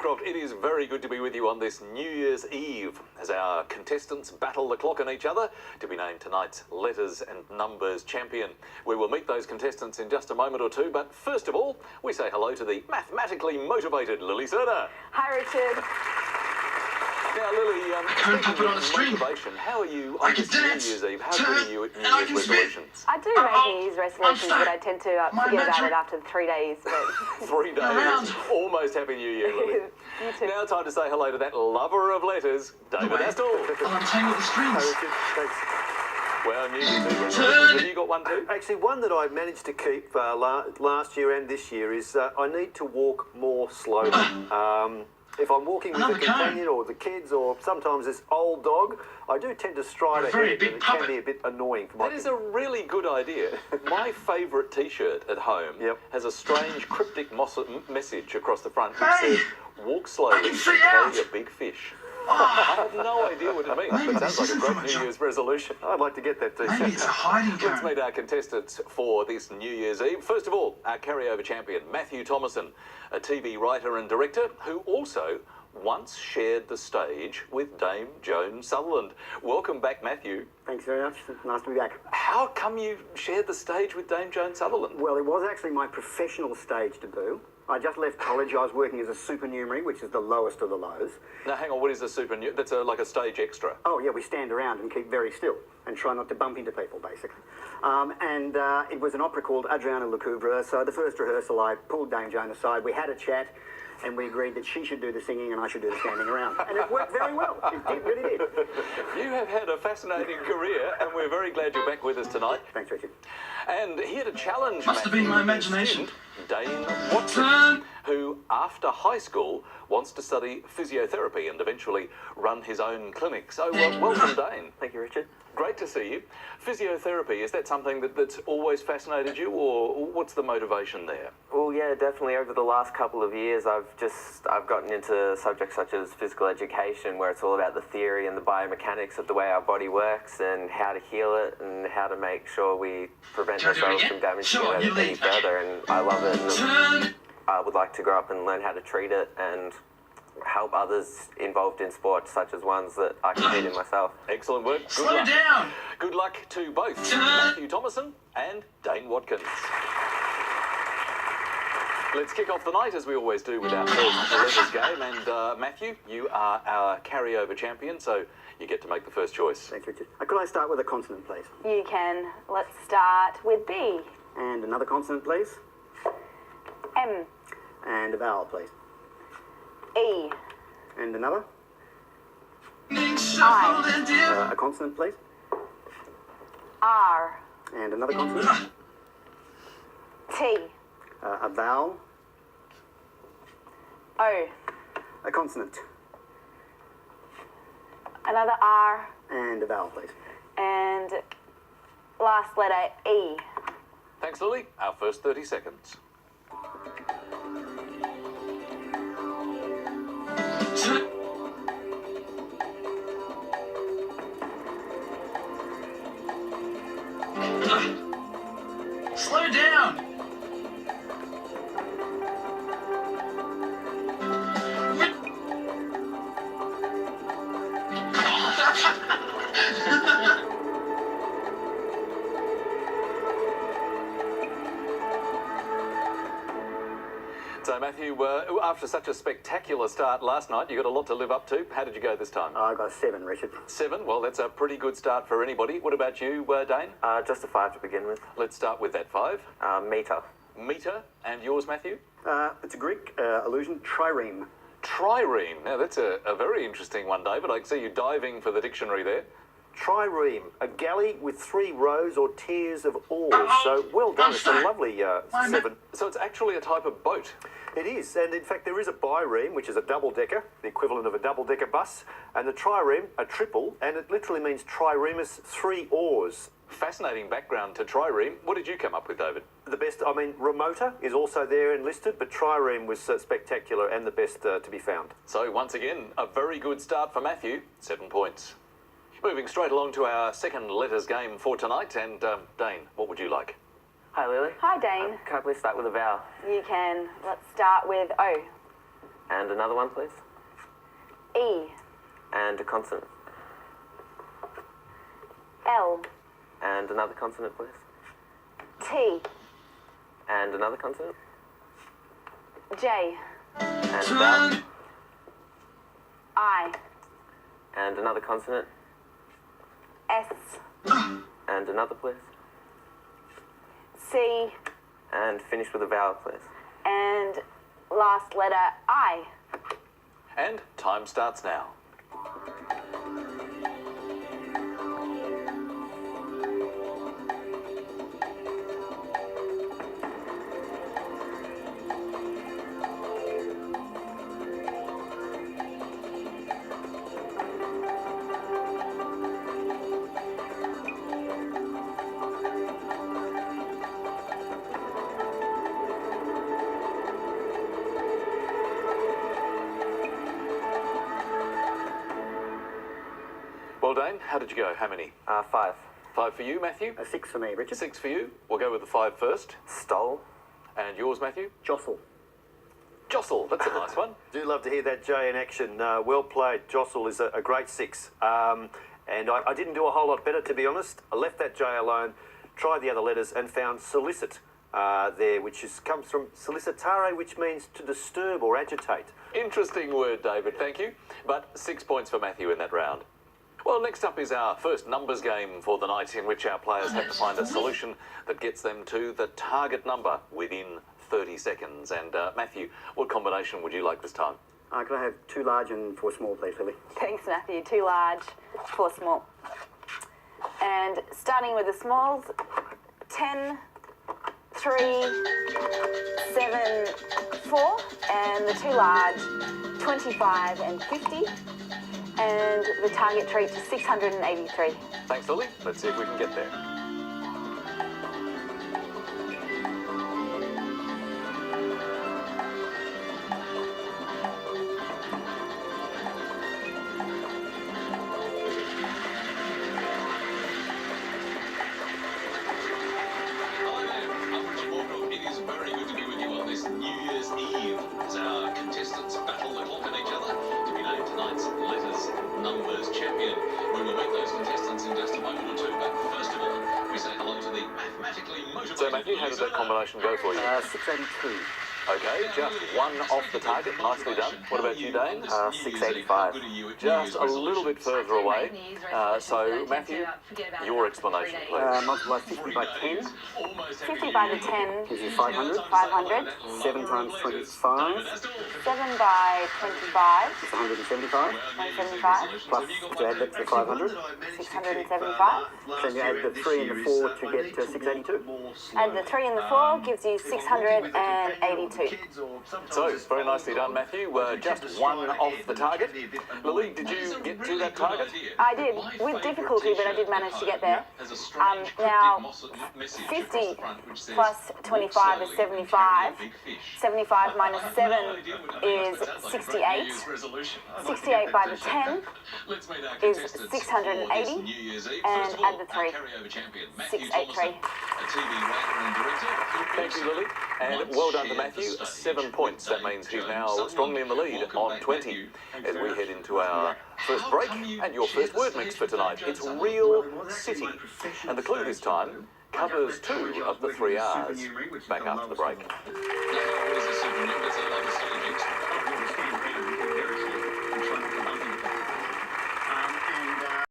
Morecroft, it is very good to be with you on this New Year's Eve as our contestants battle the clock on each other to be named tonight's Letters and Numbers champion. We will meet those contestants in just a moment or two, but first of all, we say hello to the mathematically motivated Lily Serna. Hi, Richard. Now, Lily, I can't pop it on a string. How are you on this New Year's Eve? How good are you at New Year's resolutions? I do make New Year's resolutions, but I tend to forget about it after 3 days. But 3 days. Almost Happy New Year, Lily. You too. Now time to say hello to that lover of letters, David Astle. I'll untangle the strings. Hi, Richard. Thanks. Well, New Year's Eve resolutions. Have you got one too? Actually, one that I managed to keep last year and this year is I need to walk more slowly. If I'm walking with a companion or the kids or sometimes this old dog, I do tend to stride ahead and it can be a bit annoying for my That is a really good idea. My favourite T-shirt at home has a strange cryptic message across the front which says, "Walk slowly and carry a big fish." I have no idea what it means, but it sounds like a great New Year's resolution. I'd like to get that T-shirt. Maybe it's a hiding code. Let's meet our contestants for this New Year's Eve. First of all, our carryover champion, Matthew Thomason, a TV writer and director who also once shared the stage with Dame Joan Sutherland. Welcome back, Matthew. Thanks very much. Nice to be back. How come you shared the stage with Dame Joan Sutherland? Well, it was actually my professional stage debut. I just left college. I was working as a supernumerary, which is the lowest of the lows. Now, hang on, what is a supernumerary? That's like a stage extra. Oh, yeah, we stand around and keep very still and try not to bump into people, basically. It was an opera called Adriana Lecouvreur. So the first rehearsal, I pulled Dame Joan aside. We had a chat, and we agreed that she should do the singing and I should do the standing around. And it worked very well. It really did. You have had a fascinating career, and we're very glad you're back with us tonight. Thanks, Richard. And here to challenge Must have been my imagination. Dane Watkins, who after high school wants to study physiotherapy and eventually run his own clinic. So welcome, Dane. Thank you, Richard. Great to see you. Physiotherapy, is that something that's always fascinated you, or what's the motivation there? Well, yeah, definitely. Over the last couple of years, I've gotten into subjects such as physical education, where it's all about the theory and the biomechanics of the way our body works and how to heal it and how to make sure we prevent ourselves from damaging it any further. And I love it. And I would like to grow up and learn how to treat it and help others involved in sports, such as ones that I compete in myself. Excellent work. Good Slow luck. down. Good luck to both Matthew Thomason and Dane Watkins. Let's kick off the night, as we always do, with our first letters game. And Matthew, you are our carryover champion, so you get to make the first choice. Thanks, Richard. Could I start with a consonant, please? You can. Let's start with B. And another consonant, please. M. And a vowel, please. E. And another. I. A consonant, please. R. And another consonant. T. A vowel. O. A consonant. Another R. And a vowel, please. And last letter E. Thanks, Lily. Our first 30 seconds. Slow down. So, Matthew, after such a spectacular start last night, you got a lot to live up to. How did you go this time? I got a 7, Richard. 7? Well, that's a pretty good start for anybody. What about you, Dane? Just a 5 to begin with. Let's start with that 5. Meter. Meter. And yours, Matthew? It's a Greek allusion, trireme. Trireme. Now, that's a very interesting one, David. I can see you diving for the dictionary there. Trireme, a galley with 3 rows or tiers of oars. So well done. It's a lovely 7. So it's actually a type of boat. It is, and in fact there is a bireme, which is a double-decker, the equivalent of a double-decker bus, and the trireme, a triple, and it literally means triremus, 3 oars. Fascinating background to trireme. What did you come up with, David? The best, I mean, remoter is also there enlisted, but trireme was spectacular and the best to be found. So once again, a very good start for Matthew. 7 points. Moving straight along to our second letters game for tonight, and Dane, what would you like? Hi, Lily. Hi, Dane. Can I please start with a vowel? You can. Let's start with O. And another one, please. E. And a consonant. L. And another consonant, please. T. And another consonant. J. And a vowel. I. And another consonant. S. And another, please. C. And finish with a vowel, please. And last letter I. And time starts now. Well, Dane, how did you go? How many? 5. 5 for you, Matthew? A 6 for me, Richard. 6 for you. We'll go with the 5 first. Stole. And yours, Matthew? Jostle. Jostle. That's a nice one. Do love to hear that J in action. Well played. Jostle is a great 6. And I didn't do a whole lot better, to be honest. I left that J alone, tried the other letters, and found solicit there, which comes from solicitare, which means to disturb or agitate. Interesting word, David. Thank you. But 6 points for Matthew in that round. Well, next up is our first numbers game for the night, in which our players have to find a solution that gets them to the target number within 30 seconds. And Matthew, what combination would you like this time? Can I have 2 large and 4 small, please, Lily? Thanks, Matthew. 2 large, 4 small. And starting with the smalls, 10, 3, 7, 4. And the 2 large, 25 and 50. And the target treat to 683. Thanks, Lily. Let's see if we can get there. Hi there, I'm Richard Morecroft. It is very good to be with you on this New Year's Eve as our contestants battle the clock on each other to be named tonight's letters numbers champion. We will meet those contestants in just a moment or two, but first of all, we say hello to the mathematically motivated. So, Matthew, how did that combination go for you? 682. Okay, just 1 off the target. Nicely done. What about you, Dane? 685. Just a little bit further away. So, Matthew, your explanation, please. Multiply 50 by 10. 50 by the 10 Gives you 500. 500. 7 times 25 7 by 25, is 175. 175. Plus, to add that to 500. 675. Then you add the 3 and the 4 to get to 682. And the 3 and the 4 gives you 682. So, very nicely done, Matthew. Just 1 off the target. Lily, did you get to that target? I did, with difficulty, but I did manage to get there. Now, 50 plus 25 is 75. 75 minus 7 is 68. 68 by the 10 is 680. And add the 3. 683. Thank you, Lily. And well done to Matthew. 7 points. That means he's now strongly in the lead on 20 as we head into our first break and your first word mix for tonight. It's real city. And the clue this time covers 2 of the 3 R's. Back after the break.